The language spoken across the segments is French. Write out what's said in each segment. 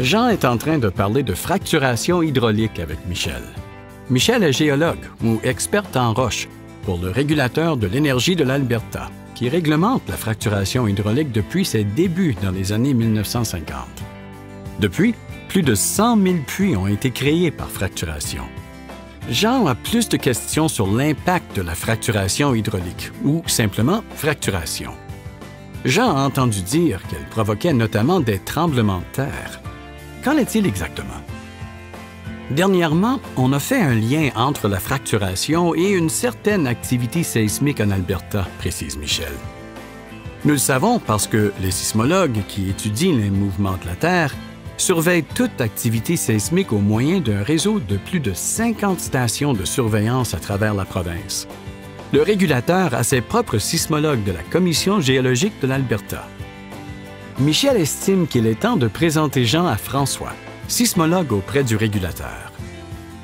Jean est en train de parler de fracturation hydraulique avec Michel. Michel est géologue ou experte en roche pour le régulateur de l'énergie de l'Alberta, qui réglemente la fracturation hydraulique depuis ses débuts dans les années 1950. Depuis, plus de 100 000 puits ont été créés par fracturation. Jean a plus de questions sur l'impact de la fracturation hydraulique, ou simplement fracturation. Jean a entendu dire qu'elle provoquait notamment des tremblements de terre. Qu'en est-il exactement? Dernièrement, on a fait un lien entre la fracturation et une certaine activité sismique en Alberta, précise Michel. Nous le savons parce que les sismologues qui étudient les mouvements de la Terre surveillent toute activité sismique au moyen d'un réseau de plus de 50 stations de surveillance à travers la province. Le régulateur a ses propres sismologues de la Commission géologique de l'Alberta. Michel estime qu'il est temps de présenter Jean à François, sismologue auprès du régulateur.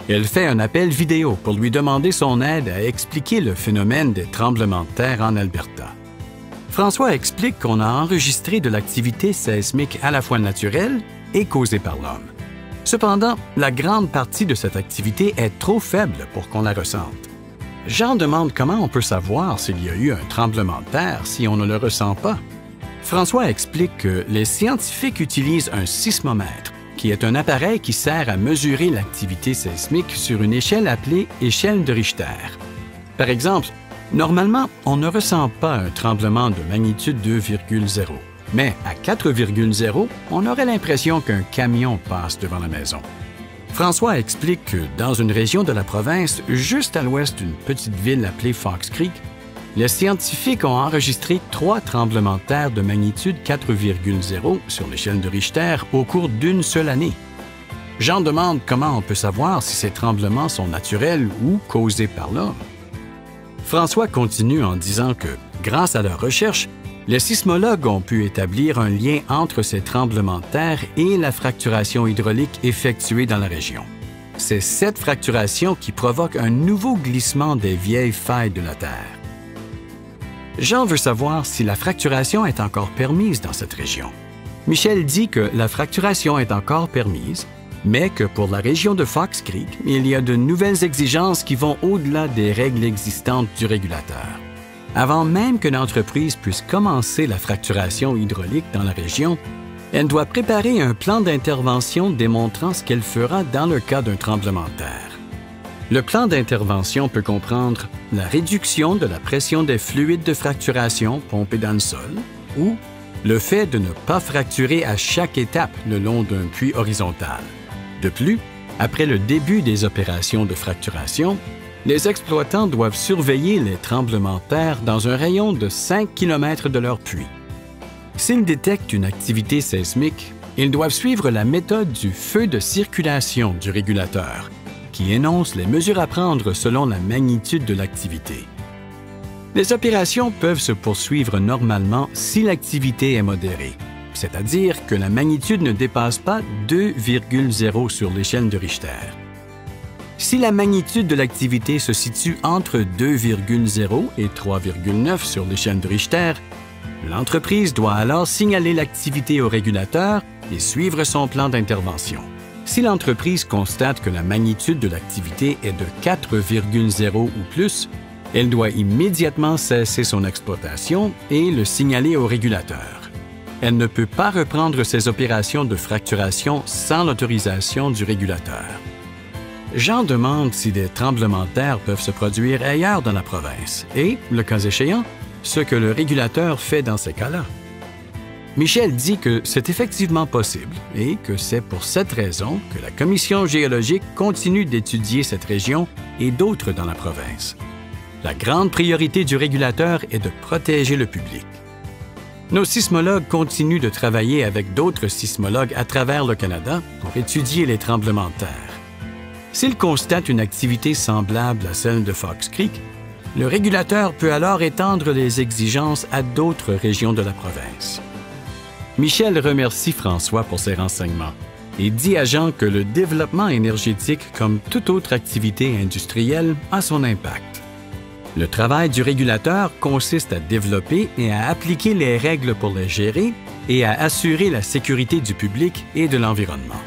Elle fait un appel vidéo pour lui demander son aide à expliquer le phénomène des tremblements de terre en Alberta. François explique qu'on a enregistré de l'activité sismique à la fois naturelle et causée par l'homme. Cependant, la grande partie de cette activité est trop faible pour qu'on la ressente. Jean demande comment on peut savoir s'il y a eu un tremblement de terre si on ne le ressent pas. François explique que les scientifiques utilisent un sismomètre, qui est un appareil qui sert à mesurer l'activité sismique sur une échelle appelée échelle de Richter. Par exemple, normalement, on ne ressent pas un tremblement de magnitude 2,0, mais à 4,0, on aurait l'impression qu'un camion passe devant la maison. François explique que dans une région de la province, juste à l'ouest d'une petite ville appelée Fox Creek, les scientifiques ont enregistré 3 tremblements de terre de magnitude 4,0 sur l'échelle de Richter au cours d'une seule année. Jean demande comment on peut savoir si ces tremblements sont naturels ou causés par l'homme. François continue en disant que, grâce à leurs recherches, les sismologues ont pu établir un lien entre ces tremblements de terre et la fracturation hydraulique effectuée dans la région. C'est cette fracturation qui provoque un nouveau glissement des vieilles failles de la Terre. Jean veut savoir si la fracturation est encore permise dans cette région. Michel dit que la fracturation est encore permise, mais que pour la région de Fox Creek, il y a de nouvelles exigences qui vont au-delà des règles existantes du régulateur. Avant même que l'entreprise puisse commencer la fracturation hydraulique dans la région, elle doit préparer un plan d'intervention démontrant ce qu'elle fera dans le cas d'un tremblement de terre. Le plan d'intervention peut comprendre la réduction de la pression des fluides de fracturation pompés dans le sol ou le fait de ne pas fracturer à chaque étape le long d'un puits horizontal. De plus, après le début des opérations de fracturation, les exploitants doivent surveiller les tremblements de terre dans un rayon de 5 km de leur puits. S'ils détectent une activité sismique, ils doivent suivre la méthode du feu de circulation du régulateur, qui énonce les mesures à prendre selon la magnitude de l'activité. Les opérations peuvent se poursuivre normalement si l'activité est modérée, c'est-à-dire que la magnitude ne dépasse pas 2,0 sur l'échelle de Richter. Si la magnitude de l'activité se situe entre 2,0 et 3,9 sur l'échelle de Richter, l'entreprise doit alors signaler l'activité au régulateur et suivre son plan d'intervention. Si l'entreprise constate que la magnitude de l'activité est de 4,0 ou plus, elle doit immédiatement cesser son exploitation et le signaler au régulateur. Elle ne peut pas reprendre ses opérations de fracturation sans l'autorisation du régulateur. Jean demande si des tremblements de terre peuvent se produire ailleurs dans la province et, le cas échéant, ce que le régulateur fait dans ces cas-là. Michel dit que c'est effectivement possible et que c'est pour cette raison que la Commission géologique continue d'étudier cette région et d'autres dans la province. La grande priorité du régulateur est de protéger le public. Nos sismologues continuent de travailler avec d'autres sismologues à travers le Canada pour étudier les tremblements de terre. S'ils constatent une activité semblable à celle de Fox Creek, le régulateur peut alors étendre les exigences à d'autres régions de la province. Michel remercie François pour ses renseignements et dit à Jean que le développement énergétique, comme toute autre activité industrielle, a son impact. Le travail du régulateur consiste à développer et à appliquer les règles pour les gérer et à assurer la sécurité du public et de l'environnement.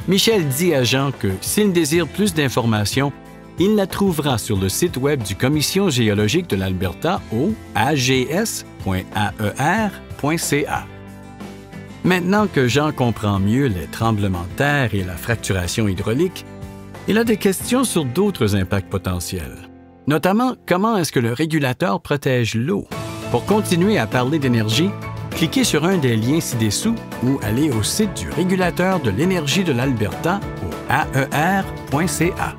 Michel dit à Jean que s'il désire plus d'informations, il la trouvera sur le site web du Commission géologique de l'Alberta au ags.aer.ca. Maintenant que Jean comprend mieux les tremblements de terre et la fracturation hydraulique, il a des questions sur d'autres impacts potentiels. Notamment, comment est-ce que le régulateur protège l'eau? Pour continuer à parler d'énergie, cliquez sur un des liens ci-dessous ou allez au site du régulateur de l'énergie de l'Alberta au aer.ca.